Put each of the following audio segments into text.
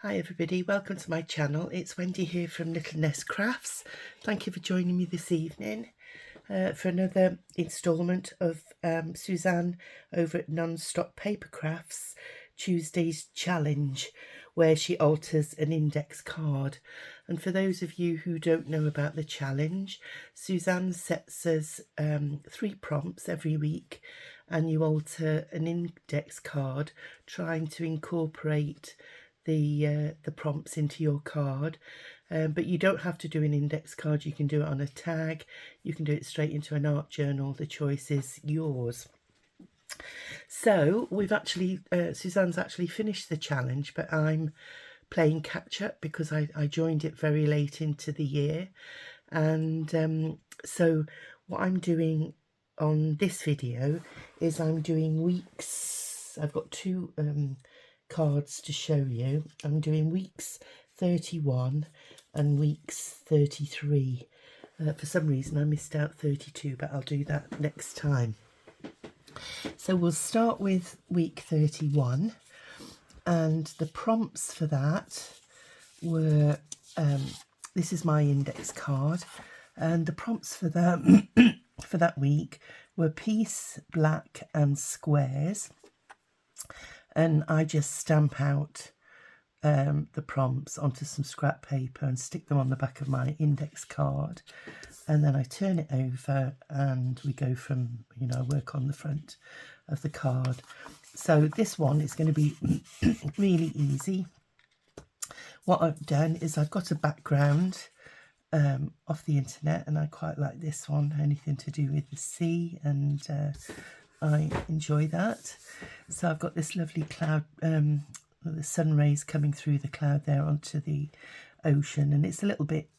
Hi everybody, welcome to my channel. It's Wendy here from Little Nest Crafts. Thank you for joining me this evening for another instalment of Suzanne over at Nonstoppapercrafts-Tuesday Challenge, where she alters an index card. And for those of you who don't know about the challenge, Suzanne sets us 3 prompts every week, and you alter an index card trying to incorporate the prompts into your card, but you don't have to do an index card. You can do it on a tag, you can do it straight into an art journal. The choice is yours. So we've actually Suzanne's actually finished the challenge, but I'm playing catch up because I joined it very late into the year. And so what I'm doing on this video is I'm doing weeks. I've got 2 cards to show you. I'm doing weeks 31 and weeks 33. For some reason I missed out 32, but I'll do that next time. So we'll start with week 31, and the prompts for that were this is my index card, and the prompts for that for that week were piece, black and squares. And I just stamp out the prompts onto some scrap paper and stick them on the back of my index card, and then I turn it over and we go from, you know, work on the front of the card. So this one is going to be really easy. What I've done is I've got a background off the internet, and I quite like this one, anything to do with the sea, and I enjoy that. So I've got this lovely cloud, the sun rays coming through the cloud there onto the ocean, and it's a little bit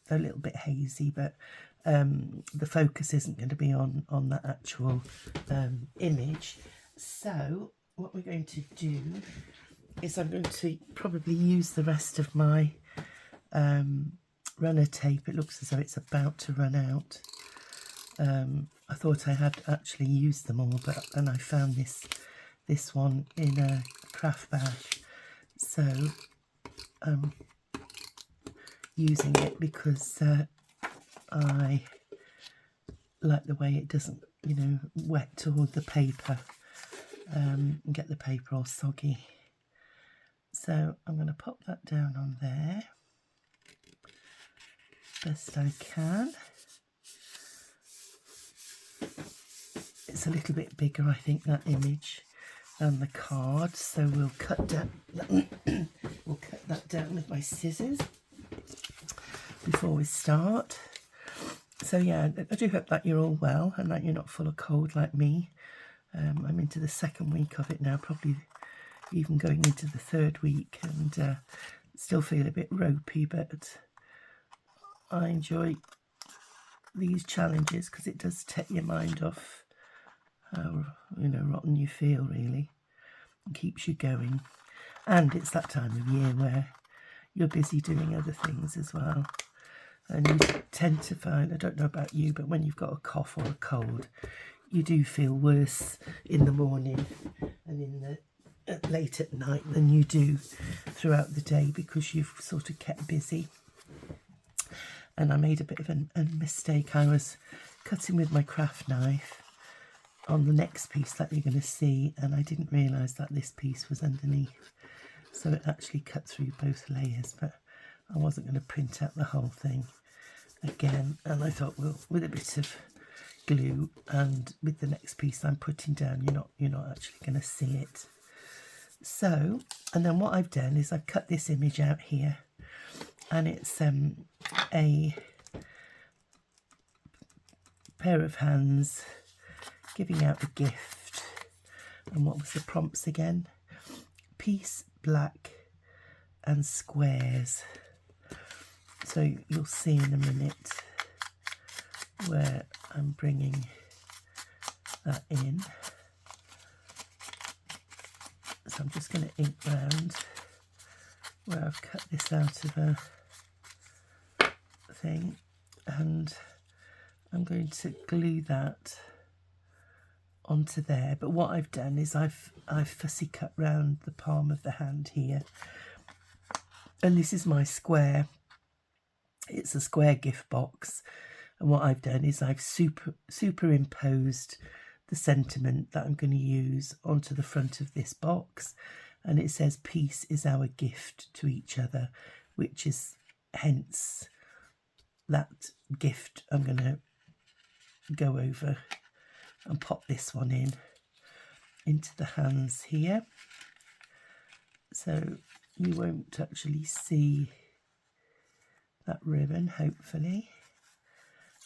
hazy, but the focus isn't going to be on that actual image. So what we're going to do is I'm going to probably use the rest of my runner tape. It looks as though it's about to run out. I thought I had actually used them all, but then I found this one in a craft bag, so I'm using it because I like the way it doesn't, you know, wet toward the paper and get the paper all soggy. So I'm going to pop that down on there best I can. It's a little bit bigger, I think, that image than the card, so we'll cut down we'll cut that down with my scissors before we start. So yeah, I do hope that you're all well and that you're not full of cold like me. I'm into the 2nd week of it now, probably even going into the 3rd week, and still feel a bit ropey, but I enjoy these challenges because it does take your mind off how, you know, rotten you feel, really, and keeps you going. And it's that time of year where you're busy doing other things as well, and you tend to find, I don't know about you, but when you've got a cough or a cold, you do feel worse in the morning and in the late at night than you do throughout the day, because you've sort of kept busy. And I made a bit of a mistake. I was cutting with my craft knife on the next piece that you're going to see, and I didn't realise that this piece was underneath, so it actually cut through both layers, but I wasn't going to print out the whole thing again, and I thought, well, with a bit of glue and with the next piece I'm putting down, you're not actually going to see it. So, and then what I've done is I've cut this image out here, and it's a pair of hands giving out a gift. And what was the prompts again? Piece, black and squares. So you'll see in a minute where I'm bringing that in. So I'm just going to ink round where I've cut this out of a thing, and I'm going to glue that onto there. But what I've done is I've fussy cut round the palm of the hand here, And this is my square. It's a square gift box, and what I've done is I've superimposed the sentiment that I'm going to use onto the front of this box, and it says peace is our gift to each other, which is hence that gift. I'm going to go over and pop this one into the hands here, so you won't actually see that ribbon, hopefully.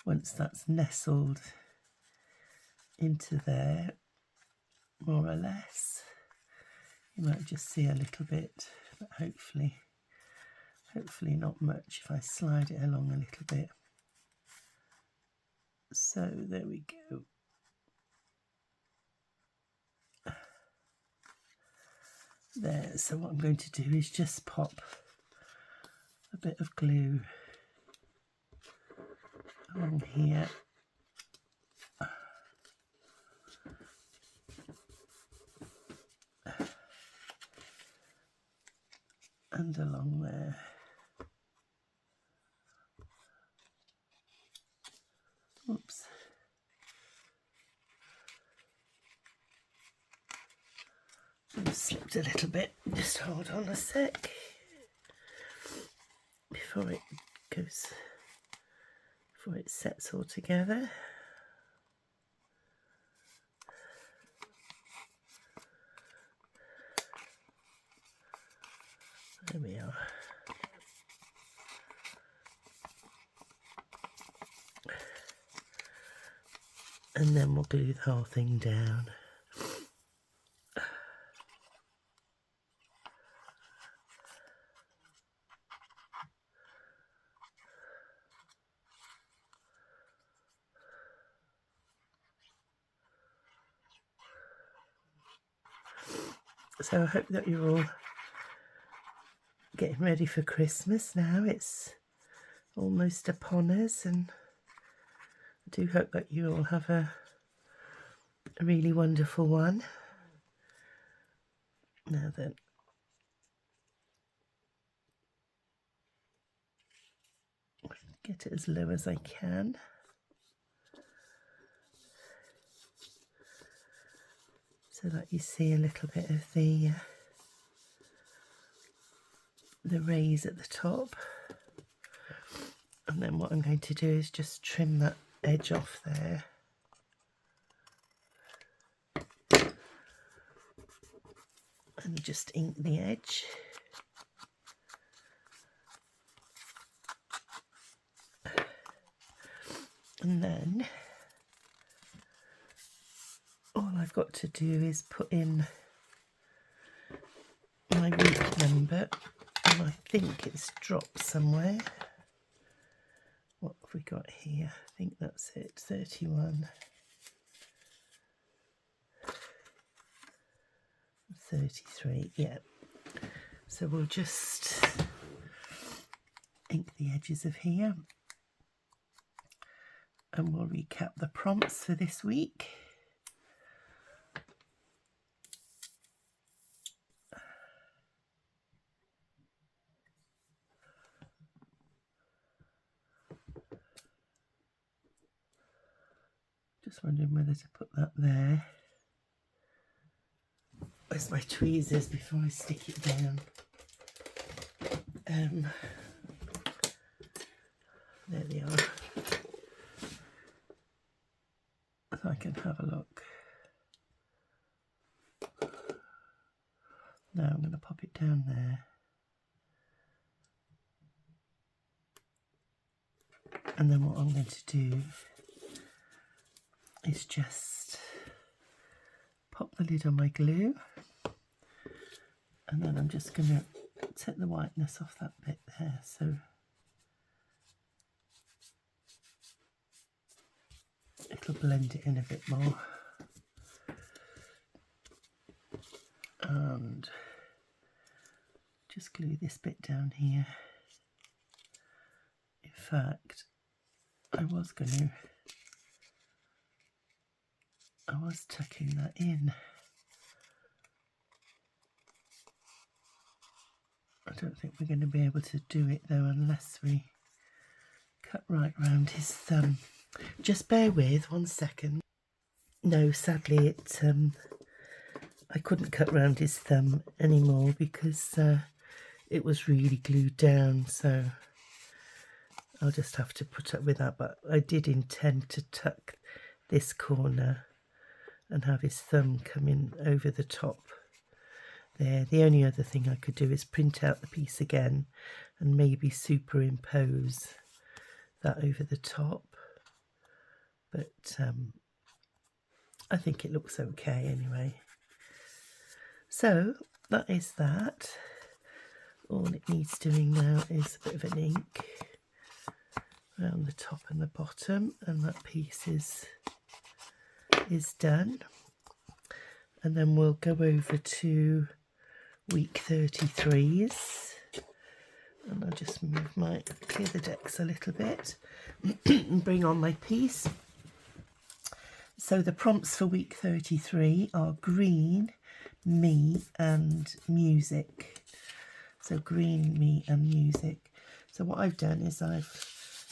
Once that's nestled into there, more or less, you might just see a little bit, but hopefully not much if I slide it along a little bit. So there we go. There, so what I'm going to do is just pop a bit of glue along here. And along there. Oops. I've slipped a little bit. Just hold on a sec before it sets all together. There we are. And then we'll glue the whole thing down. So I hope that you're all getting ready for Christmas now. It's almost upon us, and I do hope that you all have a really wonderful one. Now then, get it as low as I can. So that you see a little bit of the raise at the top. And then what I'm going to do is just trim that edge off there. And just ink the edge. And then all I've got to do is put in my week number, and I think it's dropped somewhere. What have we got here? I think that's it, 31. 33, yeah. So we'll just ink the edges of here, and we'll recap the prompts for this week. Just wondering whether to put that there. Where's my tweezers before I stick it down? There they are. So I can have a look. Now I'm going to pop it down there. And then what I'm going to do is just pop the lid on my glue, and then I'm just going to take the whiteness off that bit there, so it'll blend it in a bit more. And just glue this bit down here. In fact, I was tucking that in. I don't think we're going to be able to do it though unless we cut right round his thumb. Just bear with 1 second. No, sadly I couldn't cut round his thumb anymore because it was really glued down, so I'll just have to put up with that. But I did intend to tuck this corner and have his thumb come in over the top there. The only other thing I could do is print out the piece again and maybe superimpose that over the top, but I think it looks okay anyway. So that is that. All it needs doing now is a bit of an ink around the top and the bottom, and that piece is done. And then we'll go over to week 33s, and I'll just move clear the decks a little bit and bring on my piece. So the prompts for week 33 are green, me and music. So green, me and music. So what I've done is I've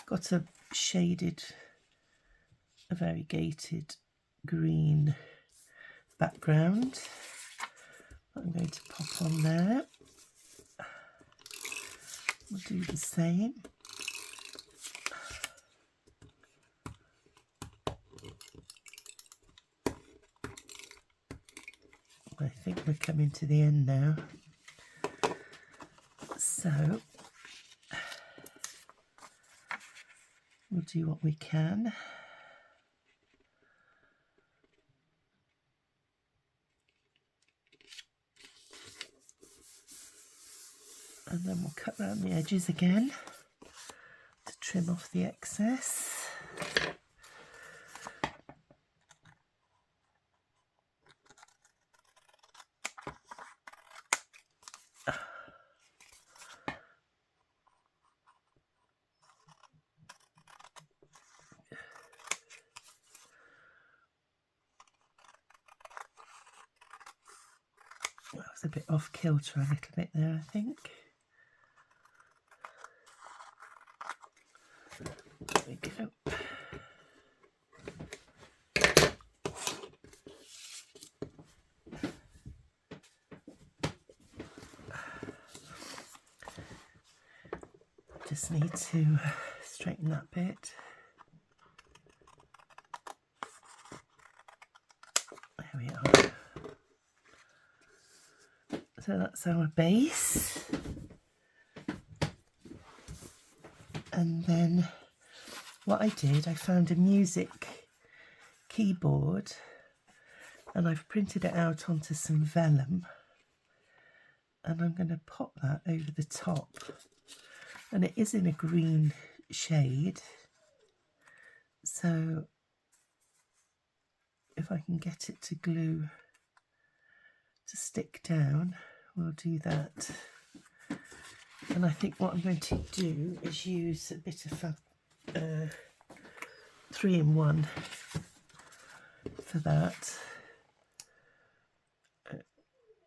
got a variegated green background I'm going to pop on there. We'll do the same. I think we're coming to the end now. So we'll do what we can. And then we'll cut around the edges again to trim off the excess. That was a bit off kilter a little bit there, I think. There we go. Just need to straighten that bit. There we are. So that's our base. And then what I did, I found a music keyboard and I've printed it out onto some vellum, and I'm going to pop that over the top. And it is in a green shade, so if I can get it to glue, to stick down, we'll do that. And I think what I'm going to do is use a bit of 3-in-1 for that.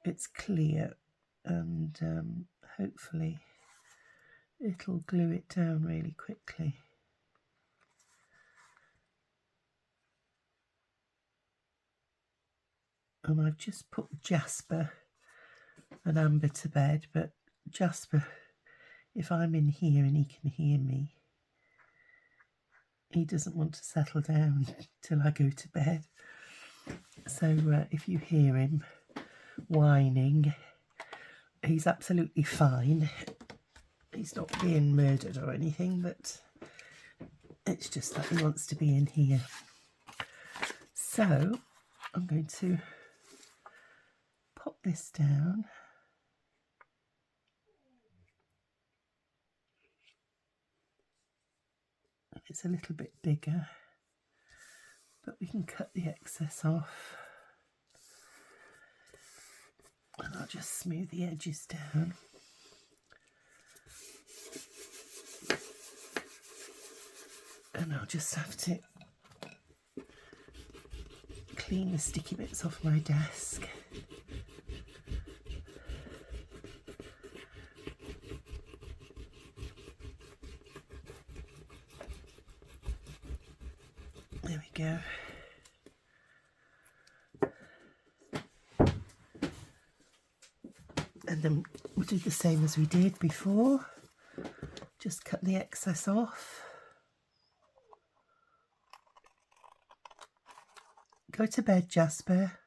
It's clear, and hopefully it'll glue it down really quickly. And I've just put Jasper and Amber to bed, but Jasper, if I'm in here and he can hear me, he doesn't want to settle down till I go to bed. So if you hear him whining, he's absolutely fine. He's not being murdered or anything, but it's just that he wants to be in here. So I'm going to pop this down. It's a little bit bigger, but we can cut the excess off. And I'll just smooth the edges down. And I'll just have to clean the sticky bits off my desk. There we go. And then we'll do the same as we did before. Just cut the excess off. Go to bed, Jasper.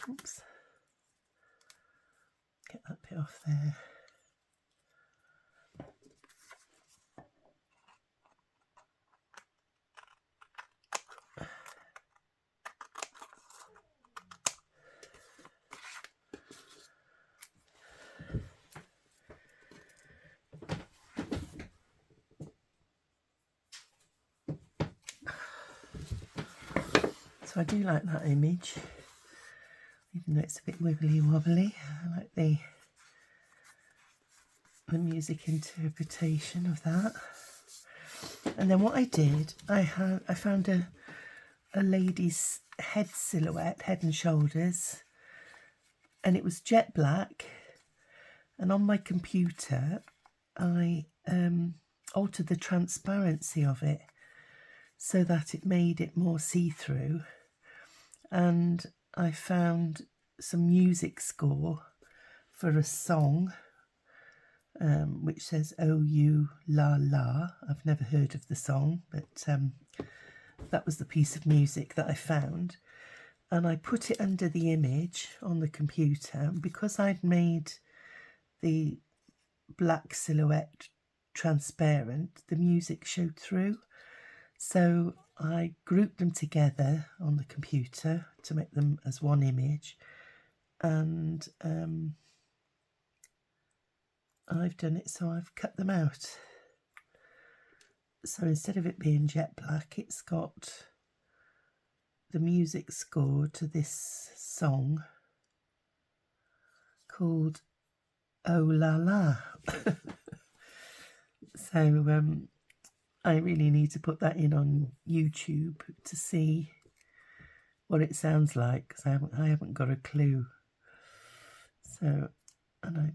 Oops. Get that bit off there. So I do like that image, even though it's a bit wibbly wobbly. I like the music interpretation of that. And then what I did, I found a lady's head silhouette, head and shoulders, and it was jet black. And on my computer, I altered the transparency of it so that it made it more see-through. And I found some music score for a song which says "Oh You La La." I've never heard of the song, but that was the piece of music that I found, and I put it under the image on the computer. Because I'd made the black silhouette transparent, the music showed through. So I grouped them together on the computer to make them as one image, and I've done it so I've cut them out. So instead of it being jet black, it's got the music score to this song called "Oh La La." So I really need to put that in on YouTube to see what it sounds like, because I haven't got a clue. So, and I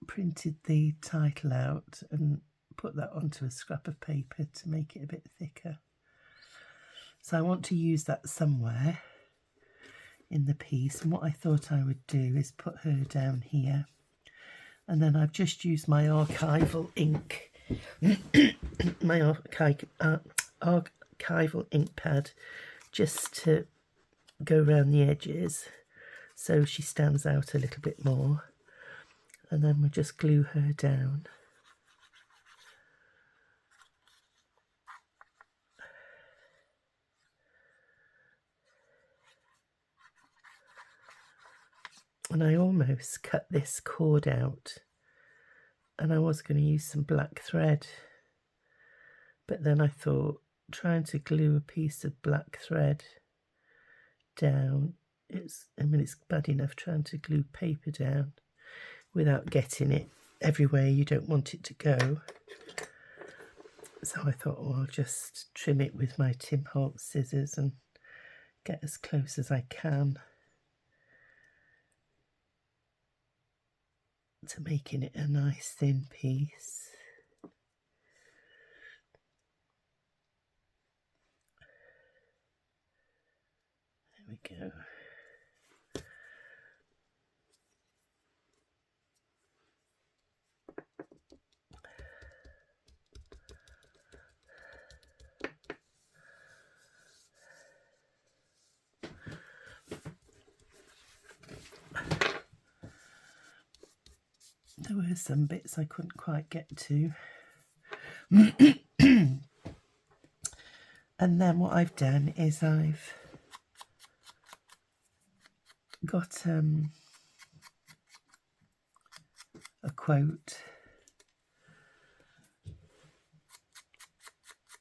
printed the title out and put that onto a scrap of paper to make it a bit thicker. So I want to use that somewhere in the piece, and what I thought I would do is put her down here, and then I've just used my archival ink my archival ink pad just to go around the edges so she stands out a little bit more, and then we'll just glue her down. And I almost cut this cord out, and I was going to use some black thread, but then I thought trying to glue a piece of black thread down, it's bad enough trying to glue paper down without getting it everywhere you don't want it to go. So I thought, oh, I'll just trim it with my Tim Holtz scissors and get as close as I can to making it a nice thin piece. There we go. There were some bits I couldn't quite get to. And then what I've done is I've got a quote,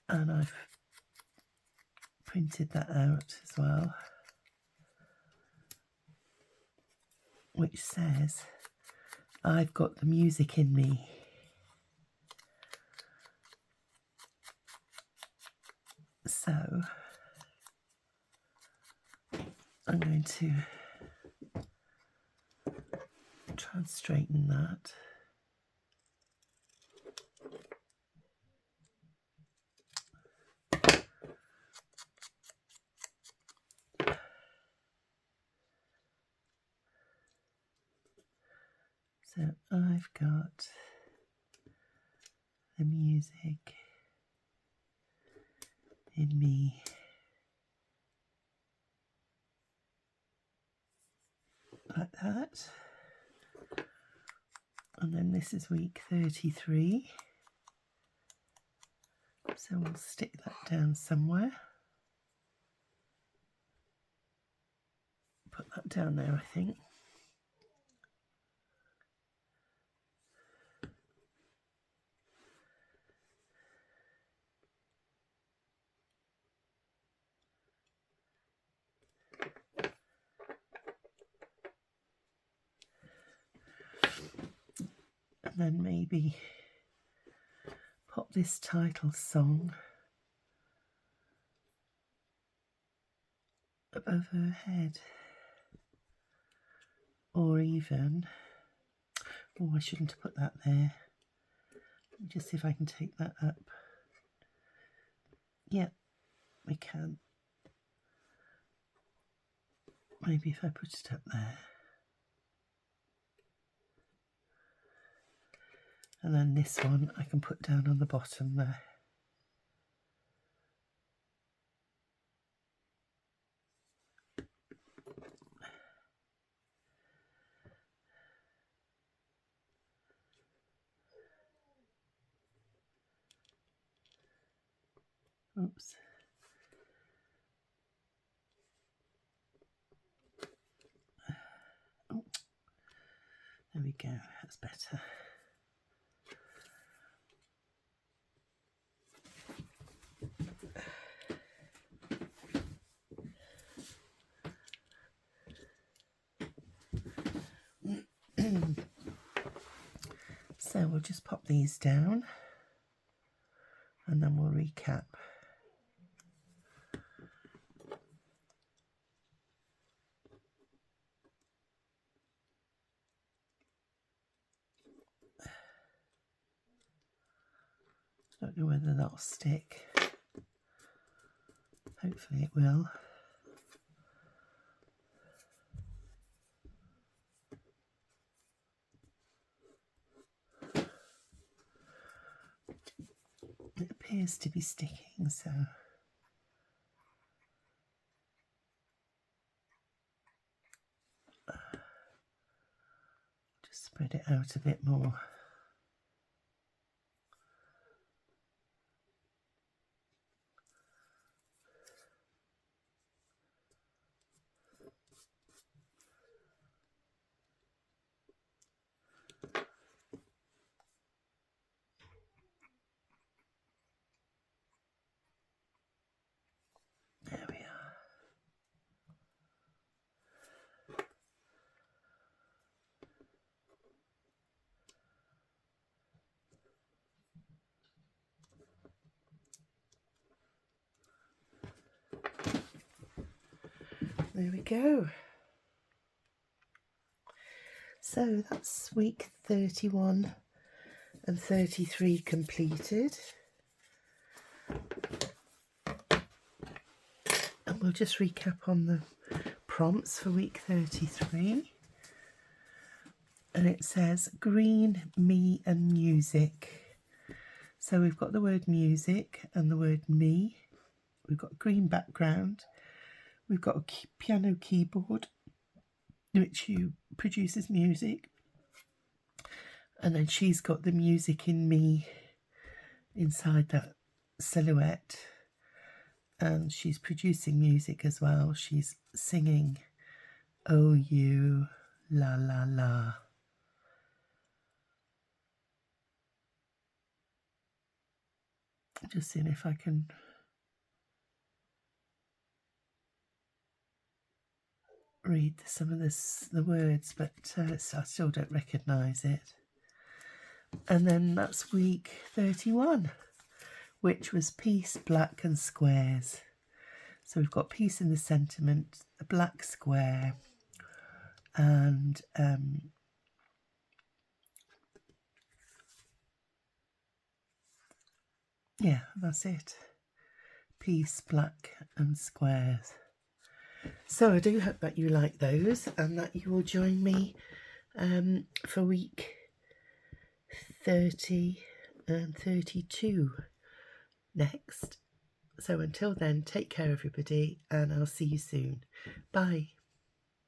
and I've printed that out as well, which says, "I've got the music in me." So I'm going to try and straighten that. So I've got the music in me. Like that. And then this is week 33. So we'll stick that down somewhere. Put that down there, I think. And then maybe pop this title song above her head. Or even, oh, I shouldn't have put that there. Let me just see if I can take that up. Yeah, we can. Maybe if I put it up there. And then this one I can put down on the bottom there. Oops. Oh, there we go, that's better. So we'll just pop these down and then we'll recap. Don't know whether that'll stick. Hopefully it will. It appears to be sticking, so just spread it out a bit more. There we are. There we go. So that's week 31 and 33 completed. And we'll just recap on the prompts for week 33. And it says green, me and music. So we've got the word music and the word me. We've got green background. We've got a piano keyboard which produces music. And then she's got the music in me inside that silhouette. And she's producing music as well. She's singing, oh you, la la la. Just seeing if I can read some of the words, but I still don't recognise it. And then that's week 31, which was peace, black and squares. So we've got peace in the sentiment, a black square, and yeah, that's it. Peace, black and squares. So I do hope that you like those and that you will join me for week 30 and 32 next. So until then, take care everybody, and I'll see you soon. Bye.